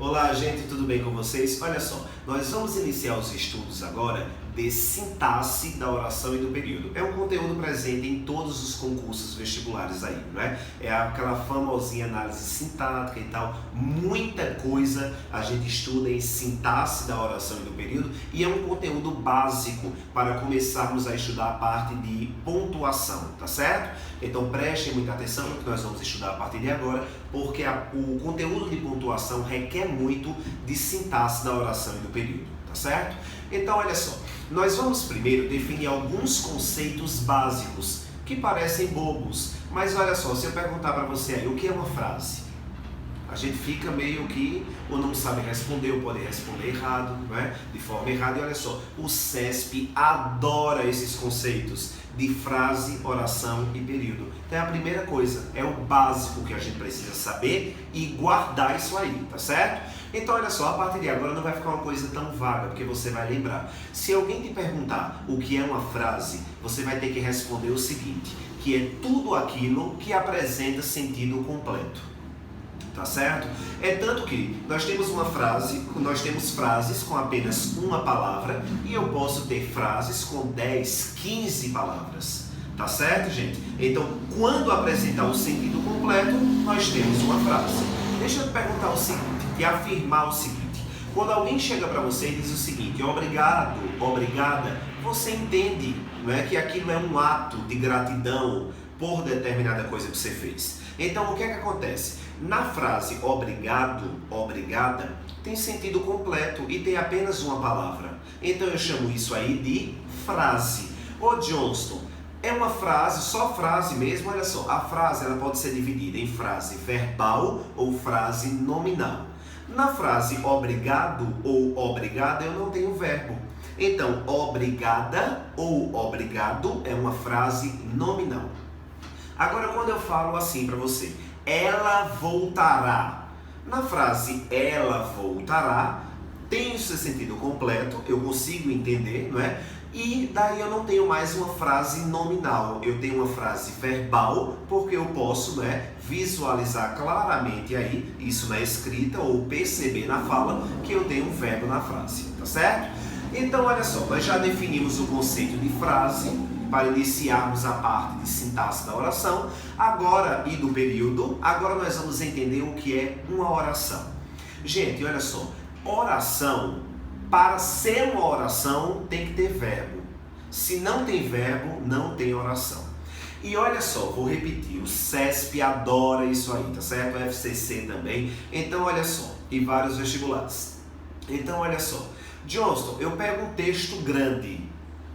Olá, gente, tudo bem com vocês? Olha só, nós vamos iniciar os estudos agora de sintaxe da oração e do período. É um conteúdo presente em todos os concursos vestibulares aí, não é? É aquela famosinha análise sintática e tal. Muita coisa a gente estuda em sintaxe da oração e do período e é um conteúdo básico para começarmos a estudar a parte de pontuação, tá certo? Então prestem muita atenção no que nós vamos estudar a partir de agora, porque o conteúdo de pontuação requer muito de sintaxe da oração e do período, tá certo? Então, olha só, nós vamos primeiro definir alguns conceitos básicos que parecem bobos, mas olha só, se eu perguntar para você aí, o que é uma frase? A gente fica meio que, ou não sabe responder, ou pode responder errado, não é? De forma errada. E olha só, o CESP adora esses conceitos de frase, oração e período. Então a primeira coisa, é o básico que a gente precisa saber e guardar isso aí, tá certo? Então olha só, a partir de agora não vai ficar uma coisa tão vaga, porque você vai lembrar. Se alguém te perguntar o que é uma frase, você vai ter que responder o seguinte, que é tudo aquilo que apresenta sentido completo. Tá certo? É tanto que nós temos frases com apenas uma palavra e eu posso ter frases com 10, 15 palavras. Tá certo, gente? Então, quando apresentar o sentido completo, nós temos uma frase. Deixa eu te perguntar o seguinte, e afirmar o seguinte. Quando alguém chega para você e diz o seguinte, obrigado, obrigada, você entende, não é, que aquilo é um ato de gratidão por determinada coisa que você fez. Então, o que é que acontece? Na frase obrigado, obrigada, tem sentido completo e tem apenas uma palavra. Então eu chamo isso aí de frase. Ô Johnston, é uma frase, só frase mesmo? Olha só, a frase ela pode ser dividida em frase verbal ou frase nominal. Na frase obrigado ou obrigada eu não tenho verbo. Então, obrigada ou obrigado é uma frase nominal. Agora, quando eu falo assim para você, ela voltará. Na frase ela voltará, tem o seu sentido completo, eu consigo entender, não é? E daí eu não tenho mais uma frase nominal, eu tenho uma frase verbal, porque eu posso, não é, visualizar claramente aí, isso na escrita ou perceber na fala, que eu tenho um verbo na frase, tá certo? Então, olha só, nós já definimos o conceito de frase, para iniciarmos a parte de sintaxe da oração, agora e do período, agora nós vamos entender o que é uma oração. Gente, olha só, oração, para ser uma oração tem que ter verbo. Se não tem verbo, não tem oração. E olha só, vou repetir, o CESP adora isso aí, tá certo? O FCC também. Então olha só, e vários vestibulares. Então olha só, Johnston, eu pego um texto grande.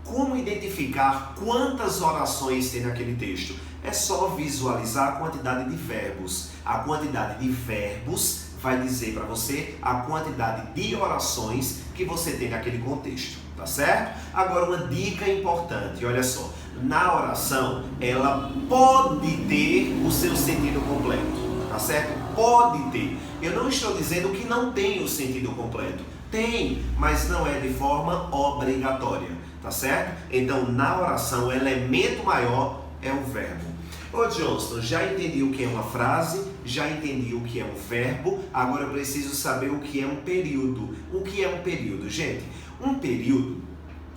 Como identificar quantas orações tem naquele texto? É só visualizar a quantidade de verbos. A quantidade de verbos vai dizer para você a quantidade de orações que você tem naquele contexto, tá certo? Agora uma dica importante, olha só. Na oração, ela pode ter o seu sentido completo, tá certo? Pode ter. Eu não estou dizendo que não tem o sentido completo. Tem, mas não é de forma obrigatória. Tá certo? Então, na oração, o elemento maior é o verbo. Ô Johnston, já entendi o que é uma frase, já entendi o que é um verbo, agora eu preciso saber o que é um período. O que é um período? Gente, um período,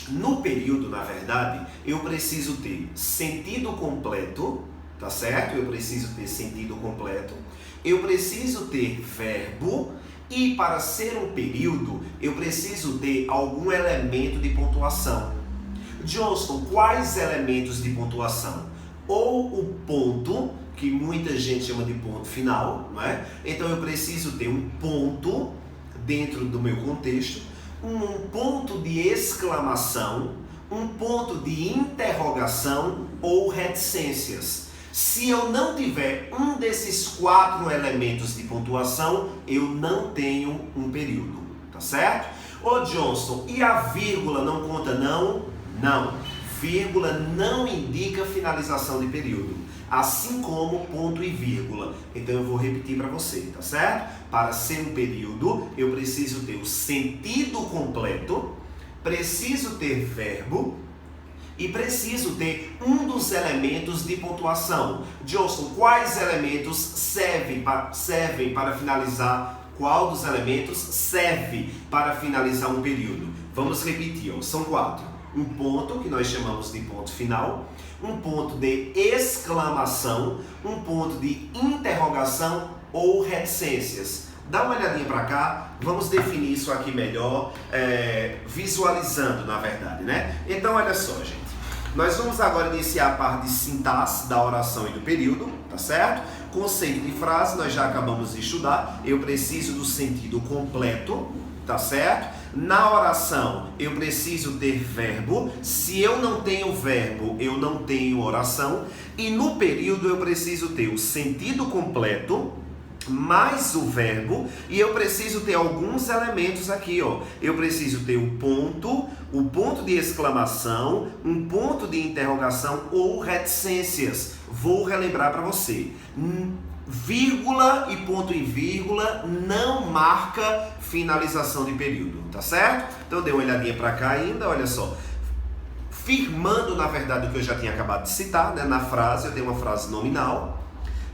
no período, na verdade, eu preciso ter sentido completo, tá certo? Eu preciso ter sentido completo, eu preciso ter verbo, e para ser um período, eu preciso ter algum elemento de pontuação. Johnston, quais elementos de pontuação? Ou o ponto, que muita gente chama de ponto final, não é? Então eu preciso ter um ponto dentro do meu contexto, um ponto de exclamação, um ponto de interrogação ou reticências. Se eu não tiver um desses 4 elementos de pontuação, eu não tenho um período, tá certo? Ô Johnston, e a vírgula não conta não? Não. Vírgula não indica finalização de período, assim como ponto e vírgula. Então eu vou repetir para você, tá certo? Para ser um período, eu preciso ter o sentido completo, preciso ter verbo, e preciso ter um dos elementos de pontuação. Johnson, quais elementos servem para finalizar? Qual dos elementos serve para finalizar um período? Vamos repetir, são 4. Um ponto, que nós chamamos de ponto final, um ponto de exclamação, um ponto de interrogação ou reticências. Dá uma olhadinha para cá, vamos definir isso aqui melhor, visualizando, na verdade, né? Então, olha só, gente. Nós vamos agora iniciar a parte de sintaxe da oração e do período, tá certo? Conceito de frase, nós já acabamos de estudar. Eu preciso do sentido completo, tá certo? Na oração, eu preciso ter verbo. Se eu não tenho verbo, eu não tenho oração. E no período, eu preciso ter o sentido completo, mais o verbo, e eu preciso ter alguns elementos aqui, ó. Eu preciso ter o ponto de exclamação, um ponto de interrogação ou reticências. Vou relembrar para você. Vírgula e ponto e vírgula não marca finalização de período, tá certo? Então dê uma olhadinha para cá ainda, olha só. Firmando, na verdade, o que eu já tinha acabado de citar, né? Na frase, eu tenho uma frase nominal.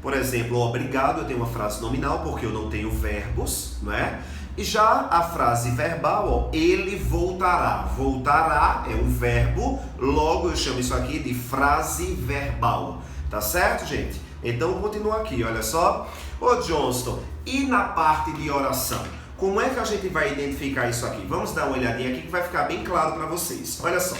Por exemplo, obrigado, eu tenho uma frase nominal porque eu não tenho verbos, não é? E já a frase verbal, ó, ele voltará. Voltará é um verbo, logo eu chamo isso aqui de frase verbal. Tá certo, gente? Então, continua aqui, olha só. Ô, Johnston, e na parte de oração? Como é que a gente vai identificar isso aqui? Vamos dar uma olhadinha aqui que vai ficar bem claro para vocês. Olha só.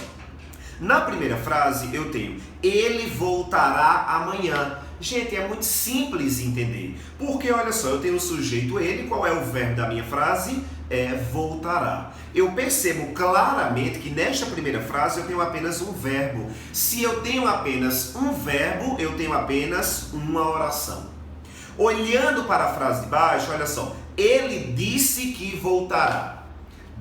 Na primeira frase, eu tenho, ele voltará amanhã. Gente, é muito simples entender, porque olha só, eu tenho o sujeito ele, qual é o verbo da minha frase? É voltará. Eu percebo claramente que nesta primeira frase eu tenho apenas um verbo. Se eu tenho apenas um verbo, eu tenho apenas uma oração. Olhando para a frase de baixo, olha só, ele disse que voltará.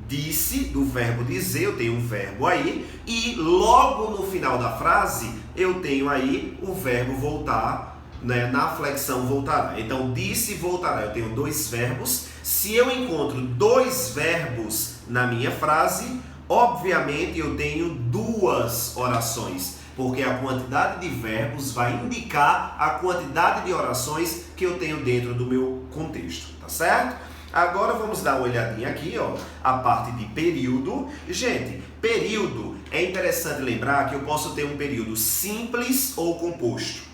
Disse, do verbo dizer, eu tenho um verbo aí, e logo no final da frase, eu tenho aí o verbo voltar, né, na flexão voltará. Então, disse voltará, eu tenho 2 verbos. Se eu encontro 2 verbos na minha frase, obviamente eu tenho 2 orações, porque a quantidade de verbos vai indicar a quantidade de orações que eu tenho dentro do meu contexto, tá certo? Agora vamos dar uma olhadinha aqui, ó, a parte de período. Gente, período, é interessante lembrar que eu posso ter um período simples ou composto.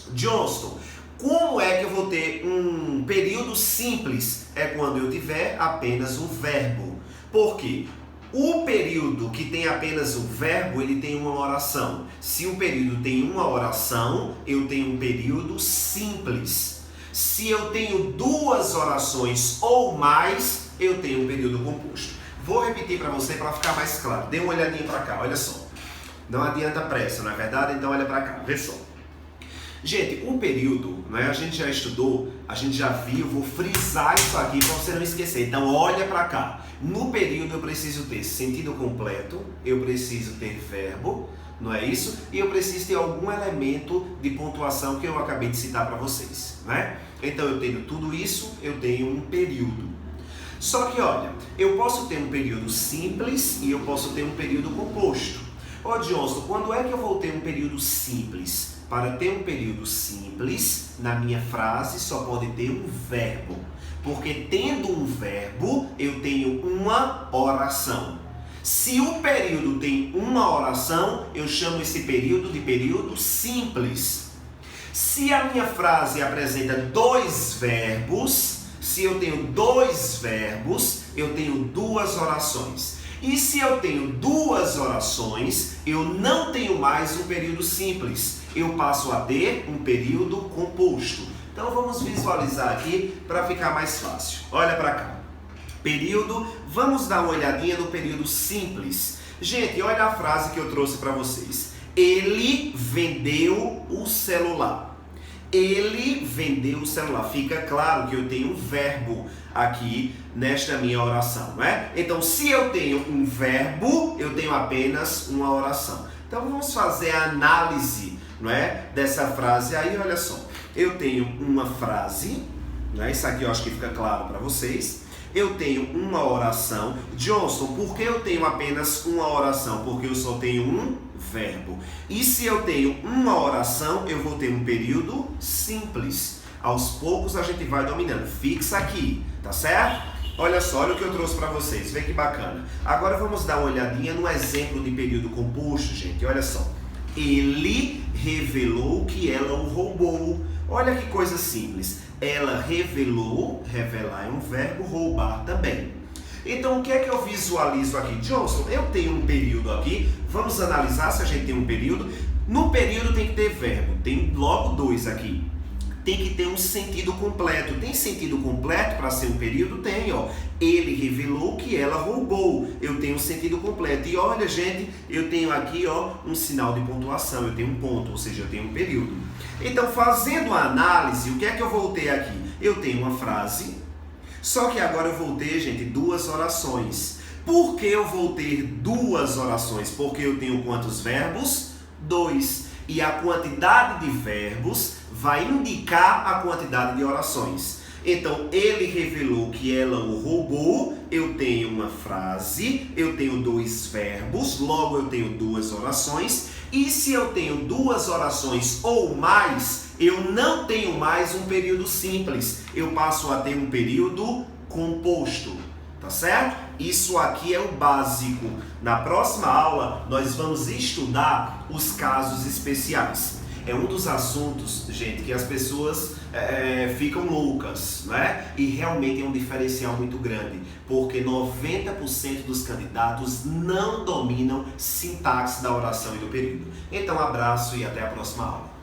Johnston, como é que eu vou ter um período simples? É quando eu tiver apenas um verbo. Por quê? O período que tem apenas um verbo, ele tem uma oração. Se um período tem uma oração, eu tenho um período simples. Se eu tenho 2 orações ou mais, eu tenho um período composto. Vou repetir para você para ficar mais claro. Dê uma olhadinha para cá, olha só. Não adianta pressa, não é verdade? Então olha para cá, vê só. Gente, um período, né, a gente já estudou, a gente já viu, vou frisar isso aqui para você não esquecer. Então olha para cá. No período eu preciso ter sentido completo, eu preciso ter verbo, não é isso? E eu preciso ter algum elemento de pontuação que eu acabei de citar para vocês, né? Então eu tenho tudo isso, eu tenho um período. Só que olha, eu posso ter um período simples e eu posso ter um período composto. Ó, Johnston, quando é que eu vou ter um período simples? Para ter um período simples, na minha frase só pode ter um verbo. Porque tendo um verbo, eu tenho uma oração. Se o período tem uma oração, eu chamo esse período de período simples. Se a minha frase apresenta 2 verbos, se eu tenho 2 verbos, eu tenho 2 orações. E se eu tenho 2 orações, eu não tenho mais um período simples. Eu passo a ter um período composto. Então vamos visualizar aqui para ficar mais fácil. Olha para cá. Período, vamos dar uma olhadinha no período simples. Gente, olha a frase que eu trouxe para vocês. Ele vendeu o celular. Ele vendeu o celular. Fica claro que eu tenho um verbo aqui nesta minha oração, não é? Então, se eu tenho um verbo, eu tenho apenas uma oração. Então, vamos fazer a análise, não é, dessa frase aí. Olha só, eu tenho uma frase, né? Isso aqui eu acho que fica claro para vocês. eu tenho uma oração. Johnson, por que eu tenho apenas uma oração? Porque eu só tenho um verbo. E se eu tenho uma oração, eu vou ter um período simples. Aos poucos a gente vai dominando. Fixa aqui, tá certo? Olha só, olha o que eu trouxe para vocês. Vê que bacana. Agora vamos dar uma olhadinha no exemplo de período composto, gente. Olha só. Ele revelou que ela o roubou. Olha que coisa simples. Ela revelou, revelar é um verbo, roubar também. Então, o que é que eu visualizo aqui? Johnson, eu tenho um período aqui. Vamos analisar se a gente tem um período. No período tem que ter verbo. Tem logo dois aqui. Tem que ter um sentido completo. Tem sentido completo para ser um período? Tem, ó. Ele revelou que ela roubou. Eu tenho um sentido completo. E olha, gente, eu tenho aqui, ó, um sinal de pontuação. Eu tenho um ponto, ou seja, eu tenho um período. Então, fazendo a análise, o que é que eu vou ter aqui? Eu tenho uma frase, só que agora eu vou ter, gente, duas orações. Por que eu vou ter duas orações? Porque eu tenho quantos verbos? 2. E a quantidade de verbos vai indicar a quantidade de orações. Então, ele revelou que ela o roubou, eu tenho uma frase, eu tenho 2 verbos, logo eu tenho 2 orações. E se eu tenho 2 orações ou mais, eu não tenho mais um período simples, eu passo a ter um período composto, tá certo? Isso aqui é o básico. Na próxima aula, nós vamos estudar os casos especiais. É um dos assuntos, gente, que as pessoas ficam loucas, né? E realmente é um diferencial muito grande, porque 90% dos candidatos não dominam sintaxe da oração e do período. Então, abraço e até a próxima aula.